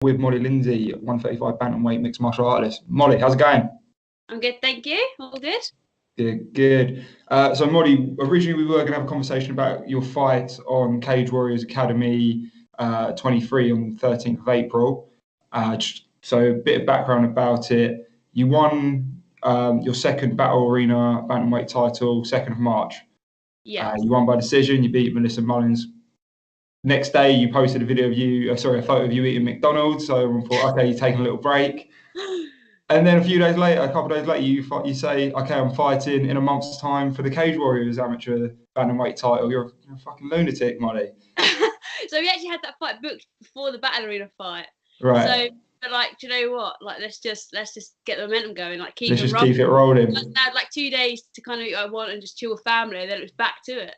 with Molly Lindsay, 135 Bantamweight mixed martial artist. Molly, how's it going? I'm good, thank you. All good. Good. So Molly, originally we were going to have a conversation about your fight on Cage Warriors Academy 23 on the 13th of April. So a bit of background about it. You won your second Battle Arena Bantamweight title, 2nd of March. Yeah. You won by decision. You beat Melissa Mullins. Next day, you posted a video of you, a photo of you eating McDonald's. So I thought, okay, you're taking a little break. And then a couple of days later, you say, okay, I'm fighting in a month's time for the Cage Warriors amateur bantamweight title. You're a fucking lunatic, Molly. So we actually had that fight booked before the Battle Arena fight. Right. So, but like, do you know what? Like, let's just get the momentum going. Like, keep it rolling. I had like 2 days to kind of eat what I want and just chill with family. And then it was back to it.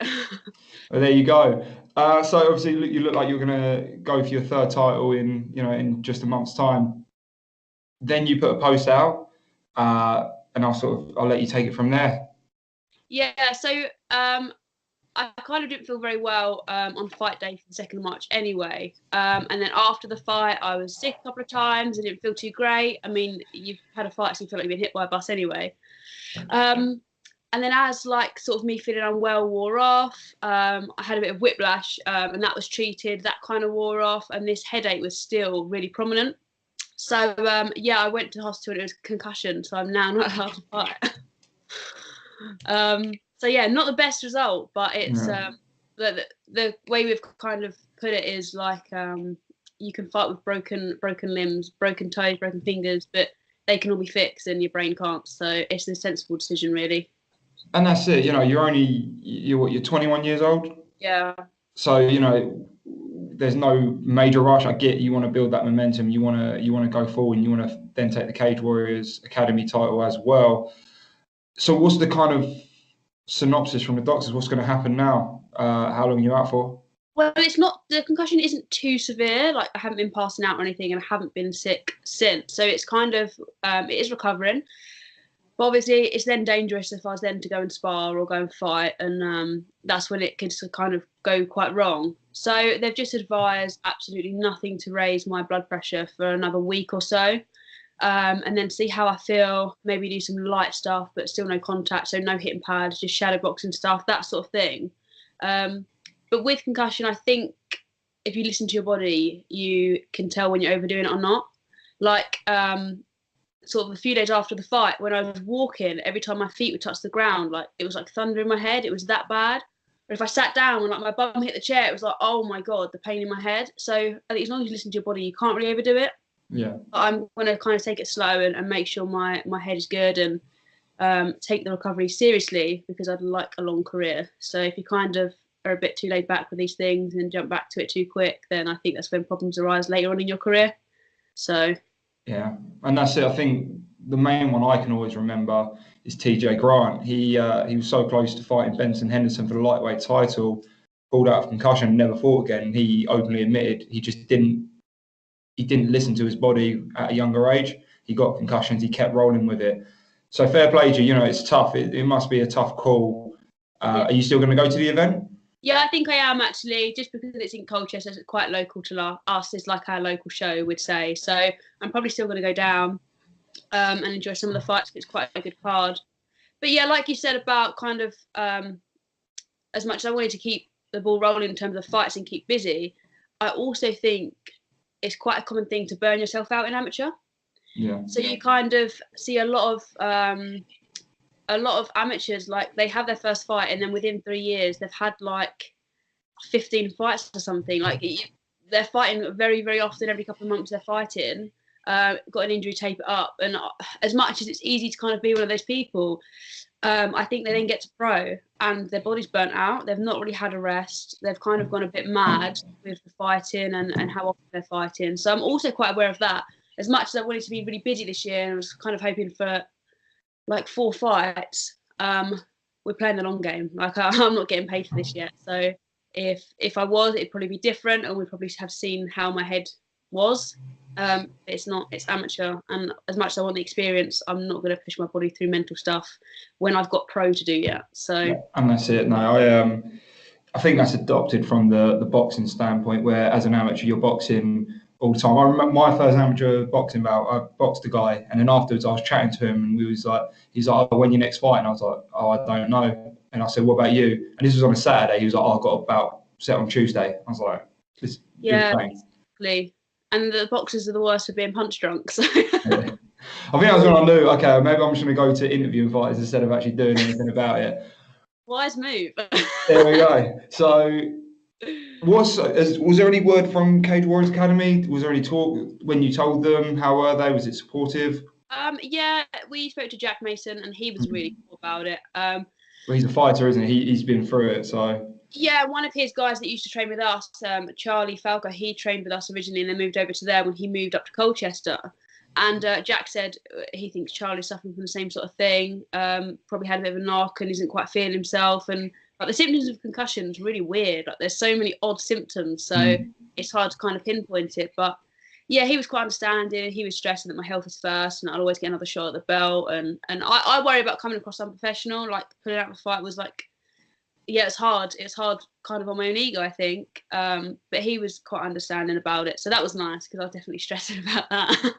Well, there you go. So obviously, you look like you're gonna go for your third title in just a month's time. Then you put a post out, and I'll let you take it from there. Yeah. So I kind of didn't feel very well on fight day for the 2nd of March anyway. And then after the fight, I was sick a couple of times. I didn't feel too great. I mean, you've had a fight, so you feel like you've been hit by a bus anyway. And then as like sort of me feeling unwell wore off, I had a bit of whiplash and that was treated. That kind of wore off. And this headache was still really prominent. So, I went to the hospital and it was concussion. So I'm now not allowed to fight. So yeah, not the best result, but it's the way we've kind of put it is like you can fight with broken limbs, broken toes, broken fingers, but they can all be fixed and your brain can't. So it's a sensible decision, really. And that's it. You're 21 years old. Yeah. So there's no major rush. I get you want to build that momentum. You want to go forward, and you want to then take the Cage Warriors Academy title as well. So what's the kind of synopsis from the doctors? What's going to happen now? How long are you out for? Well, it's not, the concussion isn't too severe. Like, I haven't been passing out or anything, and I haven't been sick since. So it's kind of it is recovering. But obviously, it's then dangerous if I was then to go and spar or go and fight, and that's when it could kind of go quite wrong. So they've just advised absolutely nothing to raise my blood pressure for another week or so, and then see how I feel. Maybe do some light stuff, but still no contact, so no hitting pads, just shadow boxing stuff, that sort of thing. But with concussion, I think if you listen to your body, you can tell when you're overdoing it or not. Like, sort of a few days after the fight, when I was walking, every time my feet would touch the ground, like it was like thunder in my head. It was that bad. But if I sat down and like my bum hit the chair, it was like, oh my God, the pain in my head. So I think as long as you listen to your body, you can't really overdo it. Yeah. But I'm going to kind of take it slow and make sure my head is good and take the recovery seriously, because I'd like a long career. So if you kind of are a bit too laid back with these things and jump back to it too quick, then I think that's when problems arise later on in your career. So yeah, and that's it. I think the main one I can always remember is TJ Grant. He was so close to fighting Benson Henderson for the lightweight title, pulled out of concussion, never fought again. He openly admitted he just didn't listen to his body at a younger age. He got concussions. He kept rolling with it. So fair play to you. It's tough. It must be a tough call. Are you still going to go to the event? Yeah, I think I am actually, just because it's in Colchester, it's quite local to us. It's like our local show, we'd say. So I'm probably still going to go down and enjoy some of the fights. It's quite a good card. But yeah, like you said about kind of as much as I wanted to keep the ball rolling in terms of fights and keep busy, I also think it's quite a common thing to burn yourself out in amateur. Yeah. So you kind of see a lot of amateurs, like they have their first fight and then within 3 years they've had like 15 fights or something. Like they're fighting very, very often. Every couple of months they're fighting. Got an injury, tape it up. And as much as it's easy to kind of be one of those people, I think they then get to pro and their body's burnt out. They've not really had a rest. They've kind of gone a bit mad with the fighting and how often they're fighting. So I'm also quite aware of that. As much as I wanted to be really busy this year and I was kind of hoping for like 4 fights, we're playing the long game. Like I'm not getting paid for this yet. So if I was, it'd probably be different, and we'd probably have seen how my head was. It's not. It's amateur, and as much as I want the experience, I'm not going to push my body through mental stuff when I've got pro to do yet. So yeah, and that's it. No, I think that's adopted from the boxing standpoint, where as an amateur you're boxing all the time. I remember my first amateur boxing bout, I boxed a guy, and then afterwards I was chatting to him, and he's like, oh, when your next fight? And I was like, oh, I don't know. And I said, what about you? And this was on a Saturday. He was like, oh, I've got a bout set on Tuesday. I was like, this is exactly. And the boxers are the worst for being punch drunk. So. Yeah. I think that's when I knew, okay, maybe I'm just going to go to interview fighters instead of actually doing anything about it. Wise move. There we go. So, was there any word from Cage Warriors Academy? Was there any talk when you told them? How were they? Was it supportive? Yeah, we spoke to Jack Mason, and he was really cool about it. Well, he's a fighter, isn't he? He's been through it, so. Yeah, one of his guys that used to train with us, Charlie Falco, he trained with us originally and then moved over to there when he moved up to Colchester. And Jack said he thinks Charlie's suffering from the same sort of thing, probably had a bit of a knock and isn't quite feeling himself. And like the symptoms of concussion is really weird. Like there's so many odd symptoms, so it's hard to kind of pinpoint it. But yeah, he was quite understanding. He was stressing that my health is first and I'll always get another shot at the belt. And I worry about coming across unprofessional. Like putting out the fight was like, yeah, it's hard. It's hard kind of on my own ego, I think. But he was quite understanding about it. So that was nice because I was definitely stressing about that.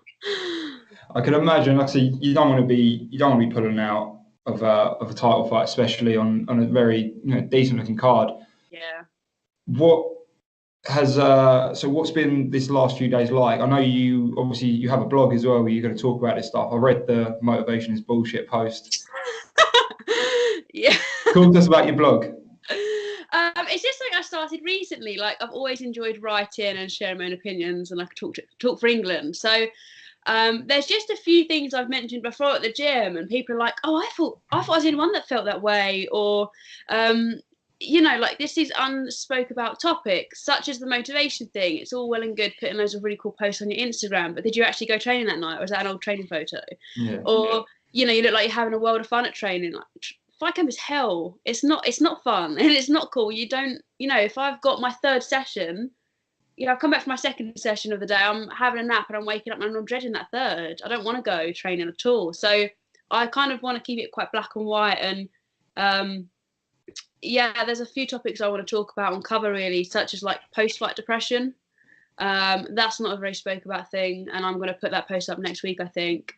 I can imagine, like I say, you don't want to be pulling out of a title fight, especially on a very decent looking card. Yeah. What's been this last few days like? I know you have a blog as well where you're going to talk about this stuff. I read the motivation is bullshit post. Yeah. Talk to us about your blog. It's just something I started recently. Like I've always enjoyed writing and sharing my own opinions, and I could talk for England. So there's just a few things I've mentioned before at the gym, and people are like, "Oh, I thought I was the only one that felt that way," or like this is unspoke about topics such as the motivation thing. It's all well and good putting loads of really cool posts on your Instagram, but did you actually go training that night, or is that an old training photo? Yeah. Or you look like you're having a world of fun at training. Like fight camp is hell. It's not fun and it's not cool. You don't, if I've got my third session, I've come back from my second session of the day, I'm having a nap and I'm waking up and I'm dreading that third. I don't want to go training at all. So I kind of want to keep it quite black and white. And there's a few topics I want to talk about and cover really, such as like post-flight depression. That's not a very spoke about thing. And I'm going to put that post up next week, I think.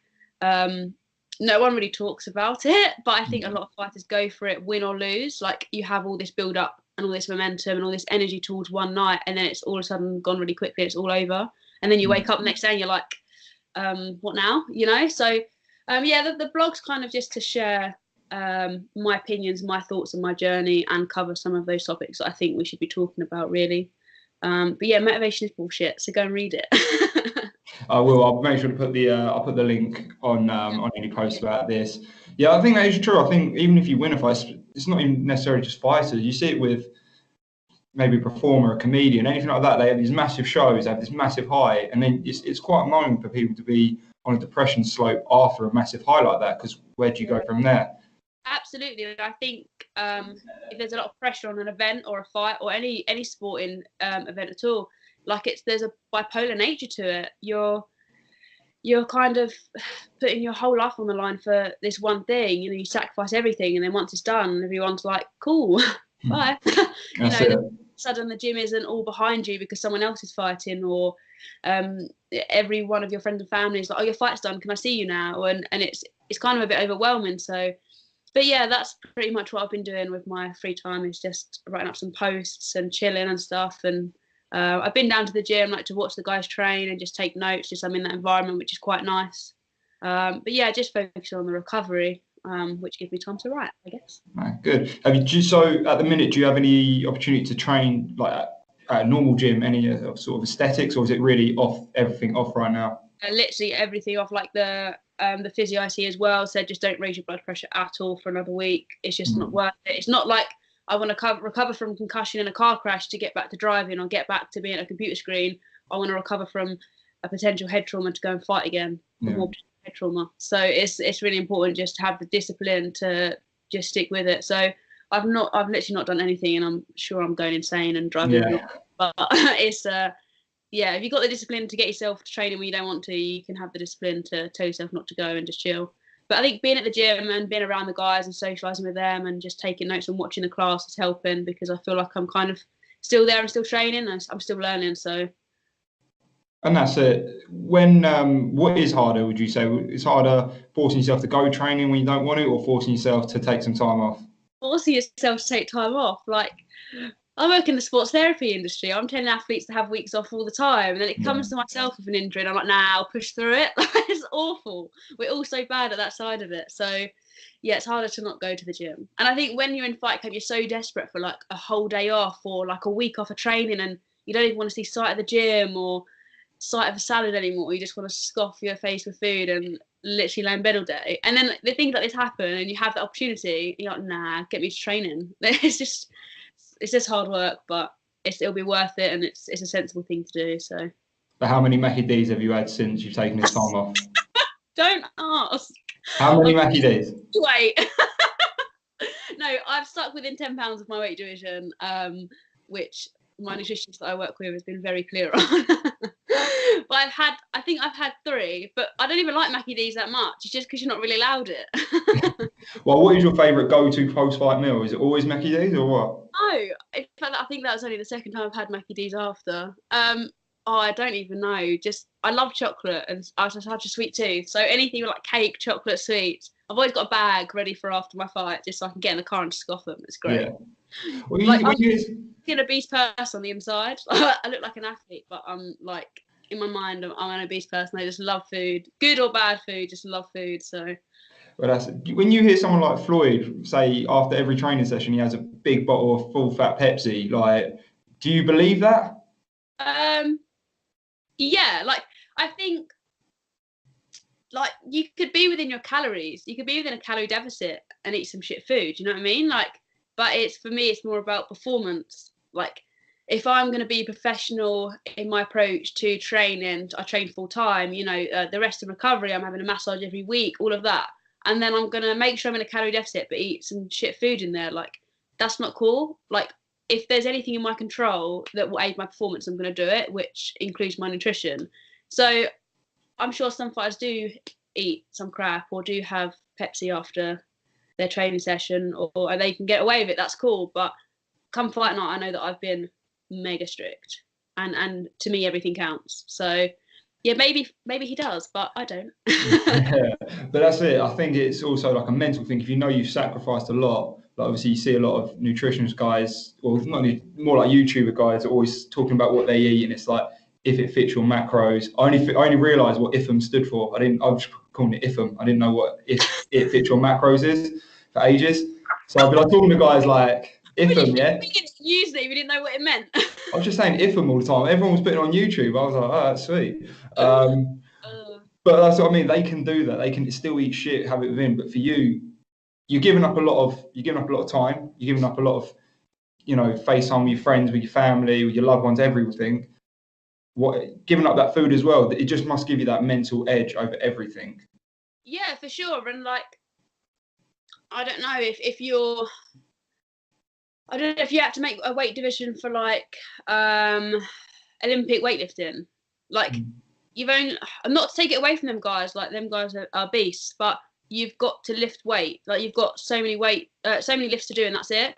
No one really talks about it, but I think a lot of fighters go for it, win or lose. Like you have all this build up and all this momentum and all this energy towards one night, and then it's all of a sudden gone really quickly. It's all over, and then you wake up the next day and you're like, "What now?" So, the blog's kind of just to share my opinions, my thoughts, and my journey, and cover some of those topics that I think we should be talking about, really. But yeah, motivation is bullshit. So go and read it. I will. I'll make sure to put the link on any post about this. Yeah, I think that is true. I think even if you win a fight, it's not even necessarily just fighters. You see it with maybe a performer, a comedian, anything like that. They have these massive shows, they have this massive high, and then it's quite annoying for people to be on a depression slope after a massive high like that, because where do you go from there? Absolutely. I think if there's a lot of pressure on an event or a fight or any sporting event at all, like there's a bipolar nature to it. You're kind of putting your whole life on the line for this one thing. You sacrifice everything, and then once it's done, everyone's like, "Cool, bye." Suddenly the gym isn't all behind you because someone else is fighting, or every one of your friends and family is like, "Oh, your fight's done. Can I see you now?" And it's kind of a bit overwhelming. So, but yeah, that's pretty much what I've been doing with my free time, is just writing up some posts and chilling and stuff. And I've been down to the gym, like to watch the guys train and just take notes. Just I'm in that environment, which is quite nice. But yeah, just focusing on the recovery, which gives me time to write, I guess. Right, good. So at the minute, do you have any opportunity to train like at a normal gym, any sort of aesthetics, or is it really everything off right now? Literally everything off. Like the physio I see as well said, just don't raise your blood pressure at all for another week. It's just not worth it. It's not like I want to recover from concussion in a car crash to get back to driving or get back to being at a computer screen. I want to recover from a potential head trauma to go and fight again. More head trauma. So it's really important just to have the discipline to just stick with it. So I've literally not done anything, and I'm sure I'm going insane and driving. Yeah. But it's if you've got the discipline to get yourself to training when you don't want to, you can have the discipline to tell yourself not to go and just chill. But I think being at the gym and being around the guys and socialising with them and just taking notes and watching the class is helping, because I feel like I'm kind of still there and still training and I'm still learning. So And that's it. When what is harder, would you say? It's harder forcing yourself to go training when you don't want it, or forcing yourself to take some time off? Forcing yourself to take time off. Like, I work in the sports therapy industry. I'm telling athletes to have weeks off all the time. And then it comes to myself with an injury and I'm like, nah, I'll push through it. It's awful. We're all so bad at that side of it. So, yeah, it's harder to not go to the gym. And I think when you're in fight camp, you're so desperate for like a whole day off or like a week off of training, and you don't even want to see sight of the gym or sight of a salad anymore. You just want to scoff your face with food and literally lay in bed all day. And then the things like this happen and you have the opportunity, you're like, nah, get me to training. It's just hard work, but it'll be worth it, and it's a sensible thing to do. So, But how many Mackie D's have you had since you've taken this time off? Don't ask. How many Mackie D's? Wait. No, I've stuck within 10 pounds of my weight division, which my nutritionist that I work with has been very clear on. But I think I've had 3, but I don't even like Mackie D's that much. It's just because you're not really allowed it. Well, what is your favourite go-to post-fight meal? Is it always Mackie D's or what? No, in fact, I think that was only the second time I've had Mackie D's after. I don't even know. Just I love chocolate, and I just have a sweet tooth. So anything with like cake, chocolate, sweets. I've always got a bag ready for after my fight, just so I can get in the car and scoff them. It's great. Yeah. Well, I'm an obese person on the inside. I look like an athlete, but I'm like in my mind, I'm an obese person. I just love food, good or bad food. Just love food. So. Well, that's when you hear someone like Floyd say after every training session he has a big bottle of full fat Pepsi. Like, do you believe that? Yeah, like I think like you could be within your calories. You could be within a calorie deficit and eat some shit food. You know what I mean? Like, but it's for me, it's more about performance. Like, if I'm going to be professional in my approach to training, I train full time. You know, the rest of recovery, I'm having a massage every week, all of that, and then I'm going to make sure I'm in a calorie deficit, but eat some shit food in there. Like, that's not cool. Like, if there's anything in my control that will aid my performance, I'm going to do it, which includes my nutrition. So I'm sure some fighters do eat some crap or do have Pepsi after their training session, or they can get away with it. That's cool. But come fight night, I know that I've been mega strict, and to me everything counts. So yeah, maybe he does, but I don't. Yeah, but that's it. I think it's also like a mental thing. If you know you've sacrificed a lot, like obviously you see a lot of nutritionist guys, or not more like YouTuber guys, are always talking about what they eat, and it's like if it fits your macros. I only realised what IFM stood for. I was calling it IFM. I didn't know what if it fits your macros is for ages. So I've been like talking to guys like IFM, yeah. Used it, we didn't know what it meant. I was just saying IFM all the time. Everyone was putting it on YouTube. I was like, oh, that's sweet. But that's what I mean. They can do that. They can still eat shit, have it within. But for you, you're giving up a lot of time. You're giving up a lot of, face time with your friends, with your family, with your loved ones, everything. Giving up that food as well. It just must give you that mental edge over everything. Yeah, for sure. And like, I don't know if you're. I don't know if you have to make a weight division for like Olympic weightlifting. Like, you've only, not to take it away from them guys, like them guys are beasts, but you've got to lift weight. Like, you've got so many lifts to do, and that's it.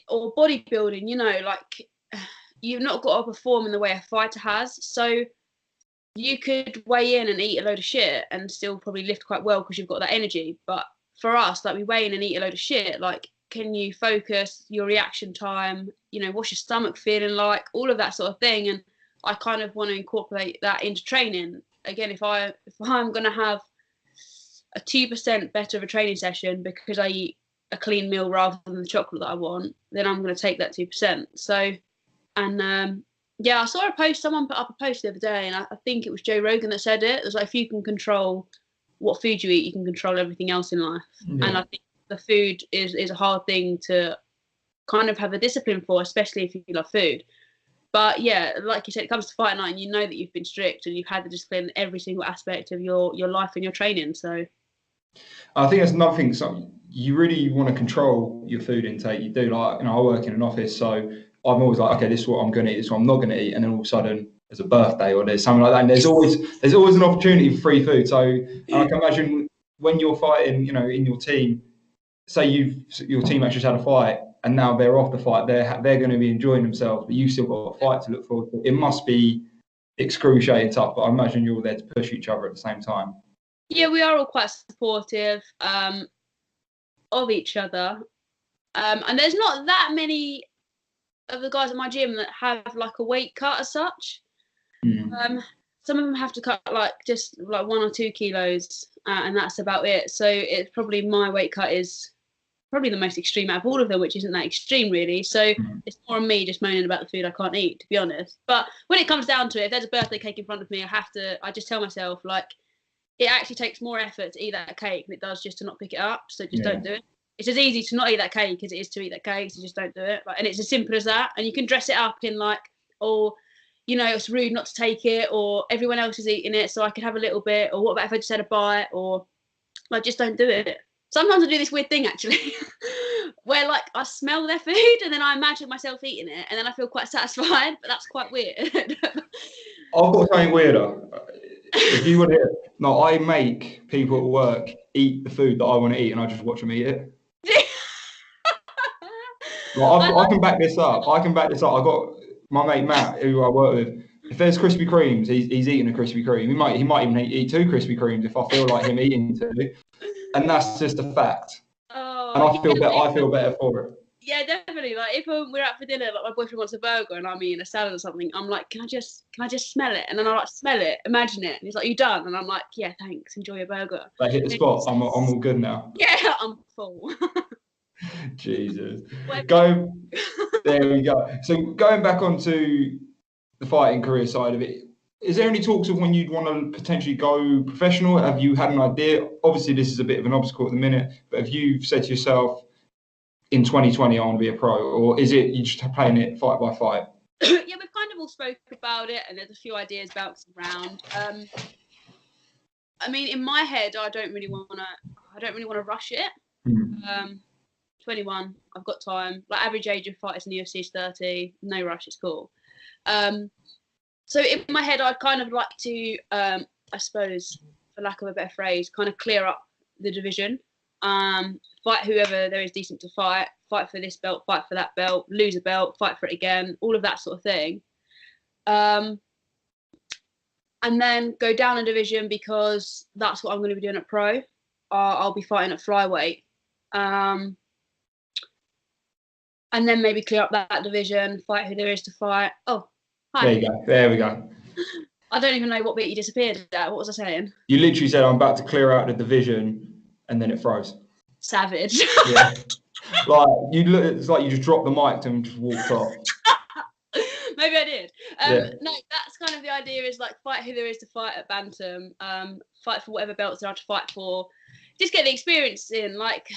Or bodybuilding, like you've not got to perform in the way a fighter has. So you could weigh in and eat a load of shit and still probably lift quite well because you've got that energy. But for us, like, we weigh in and eat a load of shit. Like, can you focus your reaction time? What's your stomach feeling like? All of that sort of thing. And I kind of want to incorporate that into training. Again, if I'm going to have a 2% better of a training session because I eat a clean meal rather than the chocolate that I want, then I'm going to take that 2%. So, and yeah, I saw a post, someone put up a post the other day, and I think it was Joe Rogan that said it. It was like, if you can control what food you eat, you can control everything else in life. Yeah. And I think the food is a hard thing to kind of have a discipline for, especially if you love food. But yeah, like you said, it comes to fight night and you know that you've been strict and you've had the discipline in every single aspect of your life and your training. So I think that's another thing. So you really want to control your food intake. You do. Like, I work in an office, so I'm always like, okay, this is what I'm going to eat, this is what I'm not going to eat. And then all of a sudden there's a birthday or there's something like that. And there's always an opportunity for free food. So I can imagine when you're fighting, in your team, say your team actually had a fight and now they're off the fight, they're going to be enjoying themselves, but you've still got a fight to look forward to. It must be excruciating tough, but I imagine you're all there to push each other at the same time. Yeah, we are all quite supportive of each other. And there's not that many of the guys at my gym that have like a weight cut as such. Some of them have to cut like just like 1 or 2 kilos, and that's about it. So it's probably my weight cut is probably the most extreme out of all of them, which isn't that extreme really. So it's more on me just moaning about the food I can't eat, to be honest. But when it comes down to it, if there's a birthday cake in front of me, I just tell myself like it actually takes more effort to eat that cake than it does just to not pick it up. So just don't do it. It's as easy to not eat that cake as it is to eat that cake, so just don't do it. Like, and it's as simple as that. And you can dress it up in like, oh, you know, it's rude not to take it, or everyone else is eating it, so I could have a little bit, or what about if I just had a bite, or like just don't do it. Sometimes I do this weird thing actually, where like I smell their food and then I imagine myself eating it, and then I feel quite satisfied, but that's quite weird. I've got something weirder. If you want to hear, no, I make people at work eat the food that I want to eat, and I just watch them eat it. Well, I can back this up. I got my mate Matt, who I work with. If there's Krispy Kremes, he's eating a Krispy Kreme. He might even eat 2 Krispy Kremes if I feel like him eating 2, and that's just a fact. And I feel better for it. Yeah, definitely. Like if we're out for dinner, like my boyfriend wants a burger and I'm eating a salad or something, I'm like, can I just smell it? And then I like smell it, imagine it, and he's like, you done? And I'm like, yeah, thanks, enjoy your burger. Like hit the spot. I'm all good now. Yeah, I'm full. Jesus. There we go. So going back onto the fighting career side of it, is there any talks of when you'd want to potentially go professional? Have you had an idea? Obviously, this is a bit of an obstacle at the minute, but have you said to yourself, in 2020, I want to be a pro, or is it you just playing it fight by fight? Yeah, we've kind of all spoke about it, and there's a few ideas bouncing around. I mean, in my head, I don't really want to rush it. 21, I've got time. Like average age of fighters in the UFC is 30. No rush, it's cool. So in my head, I'd kind of like to, I suppose, for lack of a better phrase, kind of clear up the division. Fight whoever there is decent to fight for this belt, fight for that belt, lose a belt, fight for it again, all of that sort of thing. And then go down a division because that's what I'm going to be doing at pro. I'll be fighting at flyweight. And then maybe clear up that division, fight who there is to fight. Oh, hi. There we go. I don't even know what bit you disappeared at. What was I saying? You literally said, I'm about to clear out the division, and then it froze. Savage. Yeah. It's like you just dropped the mic and just walked off. Maybe I did. No, that's kind of the idea, is like fight who there is to fight at Bantam, fight for whatever belts there are to fight for. Just get the experience in, like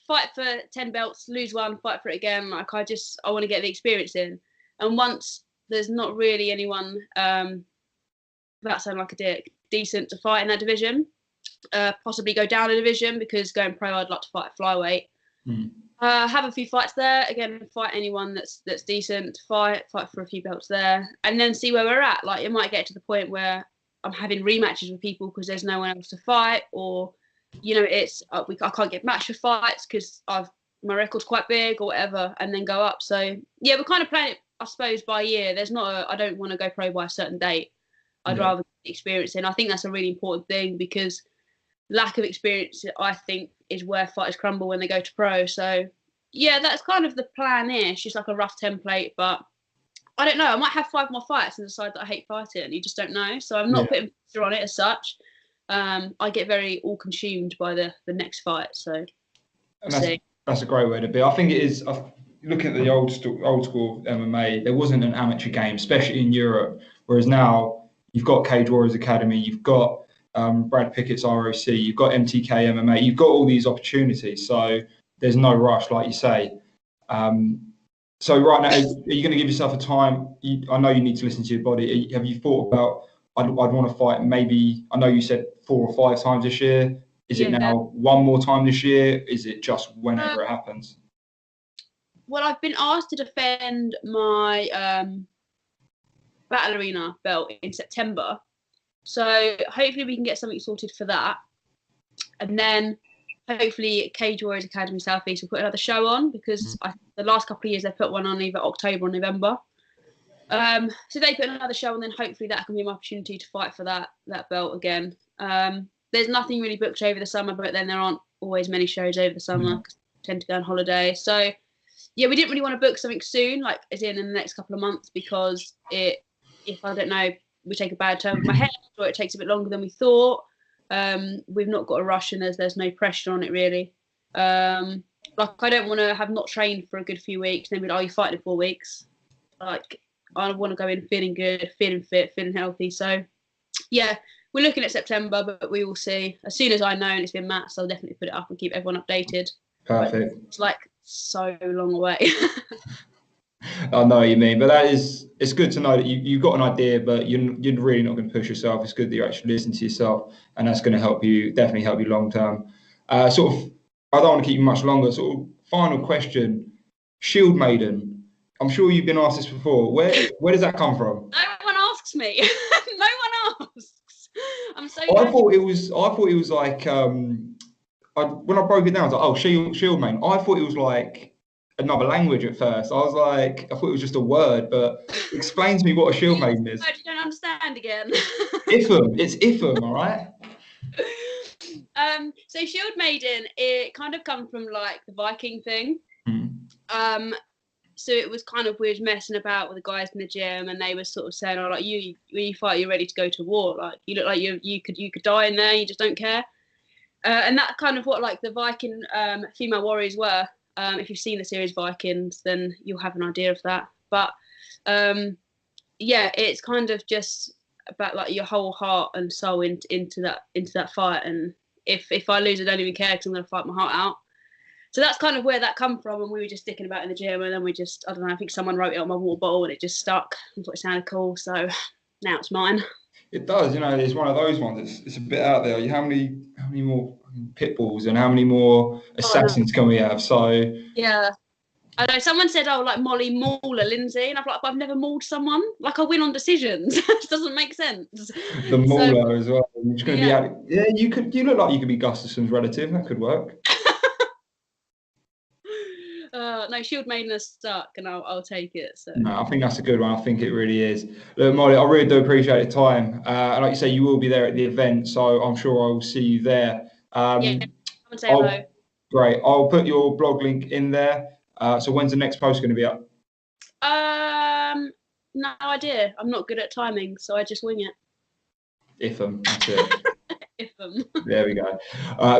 fight for 10 belts, lose 1, fight for it again. Like I want to get the experience in. And once there's not really anyone, that sound like a dick, decent to fight in that division, possibly go down a division, because going pro, I'd like to fight at flyweight. Have a few fights there, again, fight anyone that's decent to fight for a few belts there, and then see where we're at. Like it might get to the point where I'm having rematches with people because there's no one else to fight, or you know, it's I can't get matched for fights because my record's quite big or whatever, and then go up. So yeah, we're kind of playing it, I suppose, by year. There's not I don't want to go pro by a certain date. I'd rather get experience in. I think that's a really important thing, because lack of experience, I think, is where fighters crumble when they go to pro. So yeah, that's kind of the plan-ish. It's like a rough template, but I don't know. I might have 5 more fights and decide that I hate fighting. You just don't know. So I'm not putting pressure on it as such. I get very all consumed by the next fight. So that's a great way to be. I think it is. Looking at the old school MMA, there wasn't an amateur game, especially in Europe. Whereas now you've got Cage Warriors Academy, you've got Brad Pickett's ROC, you've got MTK MMA, you've got all these opportunities. So there's no rush, like you say. So right now, are you going to give yourself a time? I know you need to listen to your body. Have you thought about, I'd want to fight maybe, I know you said 4 or 5 times this year. Is it now 1 more time this year? Is it just whenever it happens? Well, I've been asked to defend my Battle Arena belt in September. So hopefully we can get something sorted for that. And then hopefully Cage Warriors Academy South East will put another show on, because the last couple of years they've put one on either October or November. So they put another show, and then hopefully that can be my opportunity to fight for that belt again. There's nothing really booked over the summer, but then there aren't always many shows over the summer because I tend to go on holiday. So yeah, we didn't really want to book something soon, like as in the next couple of months, because if I don't know, we take a bad turn with my head, or it takes a bit longer than we thought. We've not got a rush, and there's no pressure on it really. Like I don't want to have not trained for a good few weeks and then be like, oh, you're fighting in 4 weeks. Like I want to go in feeling good, feeling fit, feeling healthy. So yeah, we're looking at September, but we will see. As soon as I know and it's been matched, I'll definitely put it up and keep everyone updated. Perfect. But it's like so long away. I know what you mean, but it's good to know that you've got an idea, but you're really not going to push yourself. It's good that you actually listen to yourself, and that's going to definitely help you long term. Sort of, I don't want to keep you much longer. Sort of final question, shieldmaiden. I'm sure you've been asked this before. Where does that come from? No one asks me. No one asks. I'm so. I thought it was like when I broke it down, I was like, oh, shieldmaiden. I thought it was like another language at first. I thought it was just a word, but explain to me what a shieldmaiden is. I don't understand again. It's Ifum, all right? So shieldmaiden, it kind of comes from like the Viking thing. So it was kind of weird messing about with the guys in the gym, and they were sort of saying, oh, like you when you fight, you're ready to go to war. Like you look like you could die in there, you just don't care. And that kind of what like the Viking female warriors were. If you've seen the series Vikings, then you'll have an idea of that. But yeah, it's kind of just about like your whole heart and soul into that fight. And if I lose, I don't even care because I'm going to fight my heart out. So that's kind of where that come from. And we were just sticking about in the gym, and then we just, I don't know, I think someone wrote it on my water bottle and it just stuck. I thought it sounded cool, so now it's mine. It does, it's one of those ones. It's a bit out there. How many more pit bulls and how many more assassins can we have? So yeah, I know. Someone said, "Oh, like Molly Mauler, Lindsay," and I'm like, "But I've never mauled someone. Like I win on decisions. It doesn't make sense." The Mauler as well. You're just going to be out. Yeah, you could. You look like you could be Gustafson's relative. That could work. No, shieldmaiden is stuck, and I'll take it. So no, I think that's a good one. I think it really is. Look, Molly, I really do appreciate the time. And like you say, you will be there at the event, so I'm sure I will see you there. Yeah, come and say hello. Great. I'll put your blog link in there. So when's the next post going to be up? No idea. I'm not good at timing, so I just wing it. Ifum, that's it. Ifum. There we go.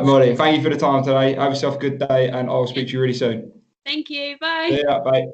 Molly, thank you for the time today. Have yourself a good day, and I'll speak to you really soon. Thank you. Bye. Yeah, bye.